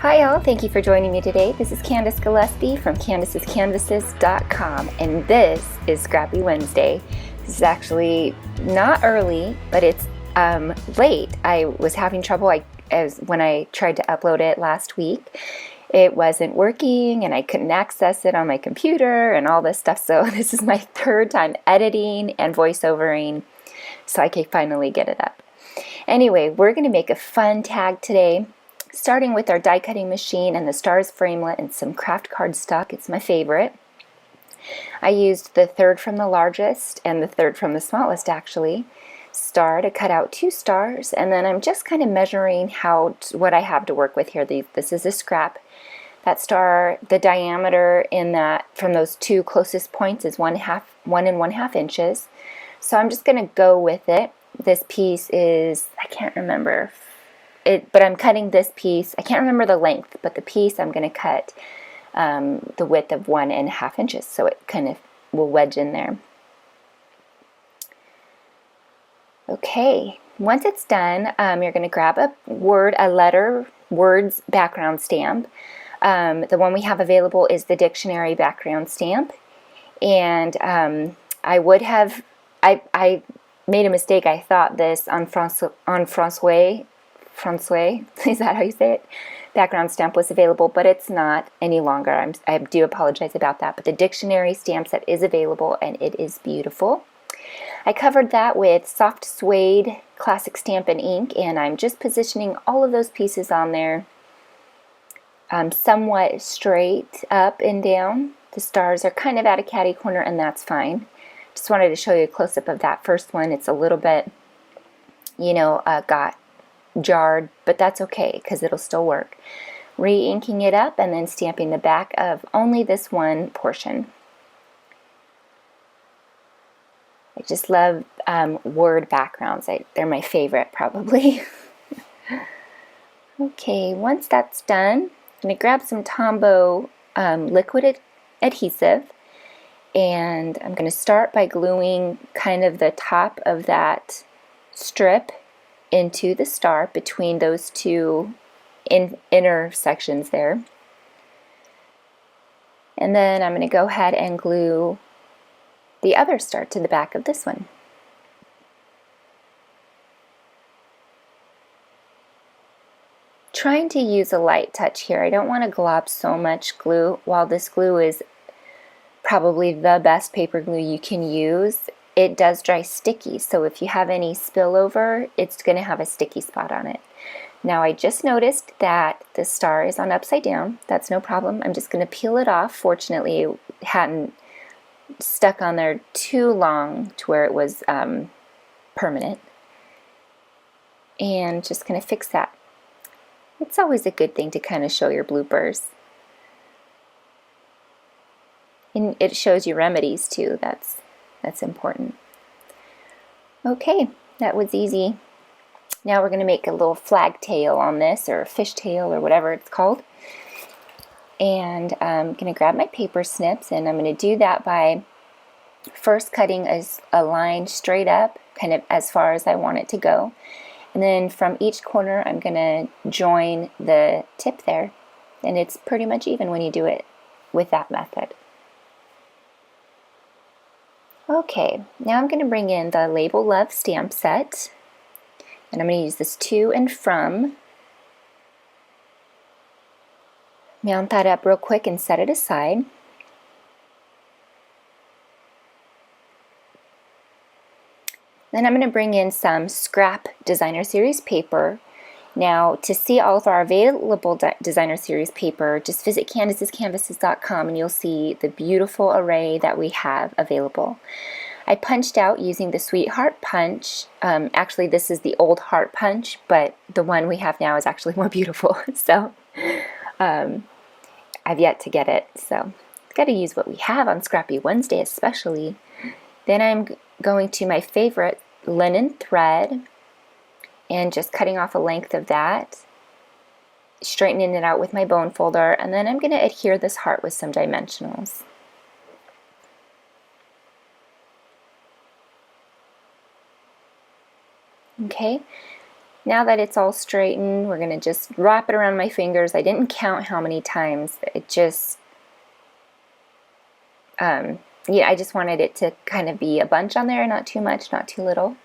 Hi all, thank you for joining me today. This is Candace Gillespie from Candace'sCanvases.com, and this is Scrappy Wednesday. This is actually not early, but it's late. I was having trouble when I tried to upload it last week. It wasn't working and I couldn't access it on my computer and all this stuff, so this is my third time editing and voiceovering, so I can finally get it up. Anyway, we're going to make a fun tag today, starting with our die cutting machine and the Stars Framelit and some Kraft cardstock. It's my favorite. I used the third from the largest and the third from the smallest actually star to cut out 2 stars, and then I'm just kind of measuring what I have to work with here. This is a scrap. That star, the diameter in that from those 2 closest points is 1 and 1/2 inches. So I'm just going to go with it. This piece is, I can't remember but I'm cutting this piece. I can't remember the length, but the piece I'm going to cut the width of 1 1/2 inches, so it kind of will wedge in there. Okay, once it's done, you're going to grab a words background stamp. The one we have available is the dictionary background stamp, and I made a mistake. I thought this on François, is that how you say it? Background stamp was available, but it's not any longer. I do apologize about that, but the dictionary stamp set is available and it is beautiful. I covered that with soft suede classic Stampin' ink, and I'm just positioning all of those pieces on there somewhat straight up and down. The stars are kind of at a catty corner, and that's fine. Just wanted to show you a close-up of that first one. It's a little bit, got jarred, but that's okay because it'll still work. Re-inking it up and then stamping the back of only this one portion. I just love word backgrounds. They're my favorite probably. Okay, once that's done, I'm going to grab some Tombow liquid adhesive, and I'm going to start by gluing kind of the top of that strip into the star between those 2 inner sections there. And then I'm going to go ahead and glue the other star to the back of this one. Trying to use a light touch here. I don't want to glob so much glue. While this glue is probably the best paper glue you can use, it does dry sticky, so if you have any spillover, it's going to have a sticky spot on it. Now I just noticed that the star is on upside down. That's no problem. I'm just going to peel it off. Fortunately, it hadn't stuck on there too long to where it was permanent. And just going to fix that. It's always a good thing to kind of show your bloopers. And it shows you remedies too. That's important. Okay, that was easy. Now we're going to make a little flag tail on this, or a fish tail, or whatever it's called. And I'm going to grab my paper snips, and I'm going to do that by first cutting a line straight up, kind of as far as I want it to go. And then from each corner I'm going to join the tip there. And it's pretty much even when you do it with that method. Okay, now I'm going to bring in the Label Love stamp set, and I'm going to use this to and from. Mount that up real quick and set it aside. Then I'm going to bring in some Scrap Designer Series paper. Now, to see all of our available Designer Series paper, just visit Candace'sCanvases.com and you'll see the beautiful array that we have available. I punched out using the Sweetheart punch. Actually, this is the old heart punch, but the one we have now is actually more beautiful. So, I've yet to get it. So, I've got to use what we have on Scrappy Wednesday especially. Then I'm going to my favorite linen thread, and just cutting off a length of that, straightening it out with my bone folder, and then I'm going to adhere this heart with some dimensionals. Okay, Now that it's all straightened, we're going to just wrap it around my fingers. I didn't count how many times. It just, yeah, I just wanted it to kind of be a bunch on there, not too much, not too little.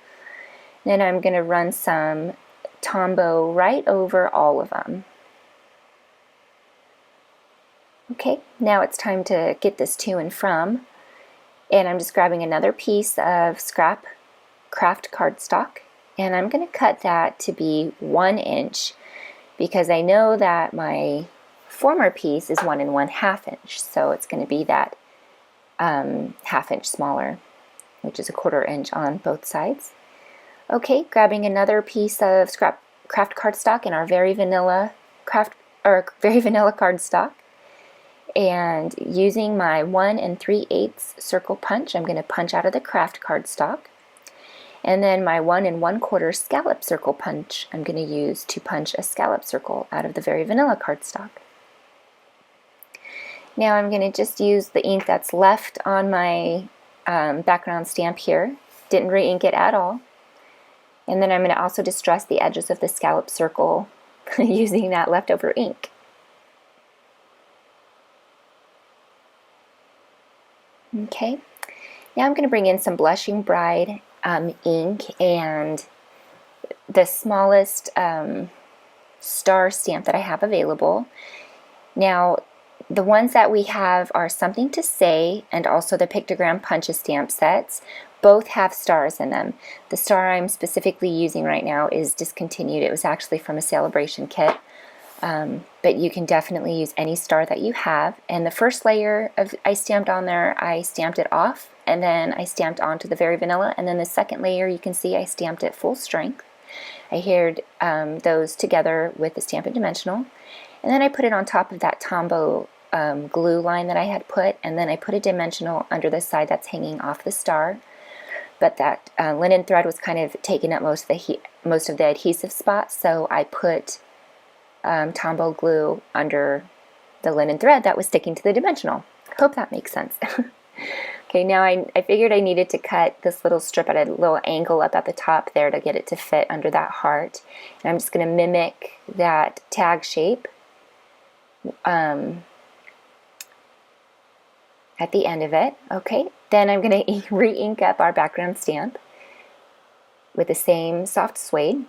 Then I'm going to run some Tombow right over all of them. Okay, now it's time to get this to and from. And I'm just grabbing another piece of Kraft cardstock, and I'm going to cut that to be 1 inch because I know that my former piece is 1 1/2 inch, so it's going to be that 1/2 inch smaller, which is 1/4 inch on both sides. Okay, grabbing another piece of Kraft cardstock in our Very Vanilla cardstock, and using my 1 3/8 circle punch, I'm going to punch out of the Kraft cardstock. And then my 1 1/4 scallop circle punch I'm going to use to punch a scallop circle out of the Very Vanilla cardstock. Now I'm going to just use the ink that's left on my background stamp here. Didn't re-ink it at all. And then I'm going to also distress the edges of the scallop circle using that leftover ink. Okay, now I'm going to bring in some Blushing Bride ink and the smallest star stamp that I have available. Now, the ones that we have are Something to Say and also the Pictogram Punch Stamp sets. Both have stars in them. The star I'm specifically using right now is discontinued. It was actually from a celebration kit. But you can definitely use any star that you have. And the first layer I stamped on there, I stamped it off, and then I stamped onto the Very Vanilla, and then the second layer, you can see I stamped it full strength. I adhered those together with the Stampin' Dimensional, and then I put it on top of that Tombow glue line that I had put, and then I put a dimensional under the side that's hanging off the star. But that linen thread was kind of taking up most of the adhesive spots, so I put Tombow glue under the linen thread that was sticking to the dimensional. Hope that makes sense. Okay, now I figured I needed to cut this little strip at a little angle up at the top there to get it to fit under that heart. And I'm just going to mimic that tag shape at the end of it. Okay, then I'm going to re-ink up our background stamp with the same soft suede.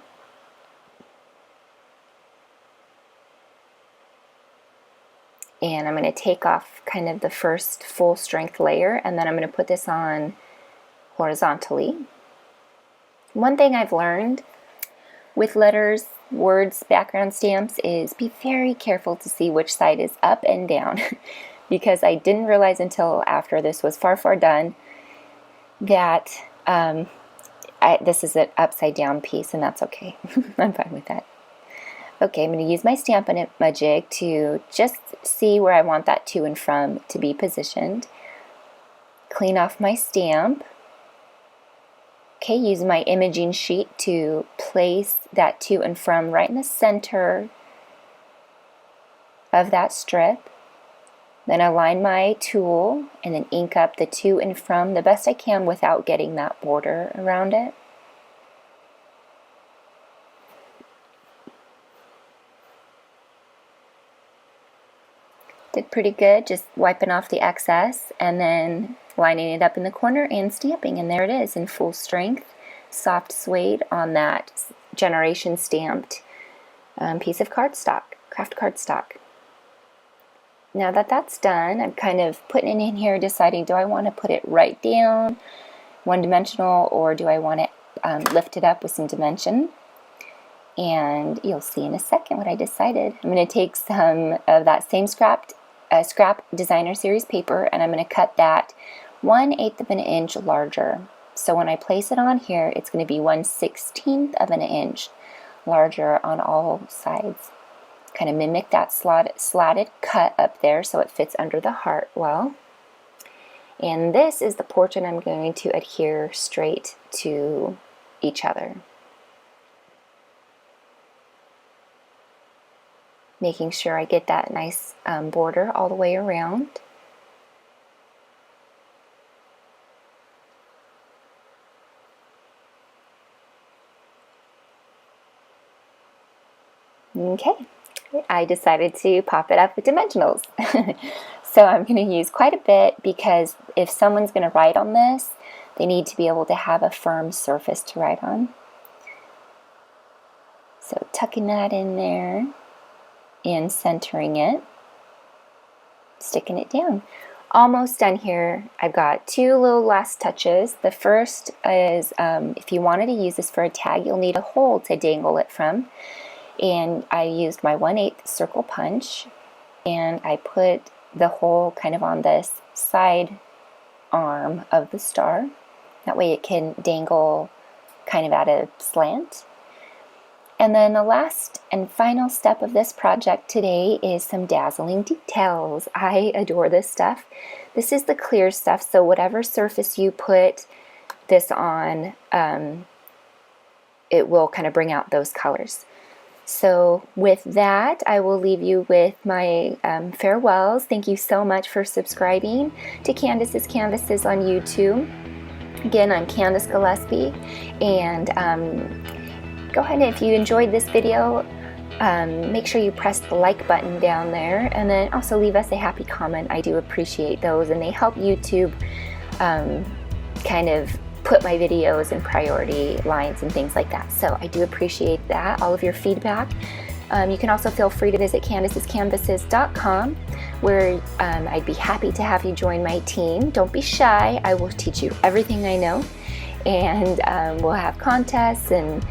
And I'm going to take off kind of the first full strength layer, and then I'm going to put this on horizontally. One thing I've learned with letters, words, background stamps is be very careful to see which side is up and down because I didn't realize until after this was far done that this is an upside down piece, and that's okay. I'm fine with that. Okay, I'm going to use my Stampin' Jig to just see where I want that to and from to be positioned. Clean off my stamp. Okay, use my imaging sheet to place that to and from right in the center of that strip. Then align my tool and then ink up the to and from the best I can without getting that border around it. Did pretty good, just wiping off the excess and then lining it up in the corner and stamping, and there it is in full strength, soft suede on that generation stamped piece of cardstock, Kraft cardstock. Now that that's done, I'm kind of putting it in here, deciding do I want to put it right down, one dimensional, or do I want to lift it up with some dimension? And you'll see in a second what I decided. I'm going to take some of that same scrap designer series paper, and I'm going to cut that 1/8 of an inch larger. So when I place it on here, it's going to be 1/16 of an inch larger on all sides. Kind of mimic that slatted cut up there so it fits under the heart well. And this is the portion I'm going to adhere straight to each other. Making sure I get that nice border all the way around. Okay, I decided to pop it up with dimensionals. So I'm going to use quite a bit because if someone's going to write on this, they need to be able to have a firm surface to write on. So tucking that in there and centering it, sticking it down. Almost done here. I've got 2 little last touches. The first is if you wanted to use this for a tag, you'll need a hole to dangle it from. And I used my 1/8 circle punch, and I put the hole kind of on this side arm of the star. That way it can dangle kind of at a slant. And then the last and final step of this project today is some dazzling details. I adore this stuff. This is the clear stuff, so whatever surface you put this on, it will kind of bring out those colors. So with that, I will leave you with my farewells. Thank you so much for subscribing to Candace's Canvases on YouTube. Again, I'm Candace Gillespie, and go ahead and if you enjoyed this video, make sure you press the like button down there, and then also leave us a happy comment. I do appreciate those, and they help YouTube kind of put my videos in priority lines and things like that. So I do appreciate that, all of your feedback. You can also feel free to visit Candace'sCanvases.com, where I'd be happy to have you join my team. Don't be shy. I will teach you everything I know, and we'll have contests and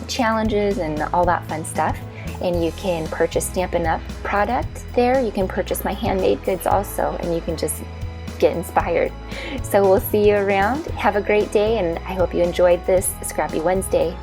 challenges and all that fun stuff. And you can purchase Stampin' Up! Product there. You can purchase my handmade goods also, and you can just get inspired. So we'll see you around. Have a great day, and I hope you enjoyed this Scrappy Wednesday.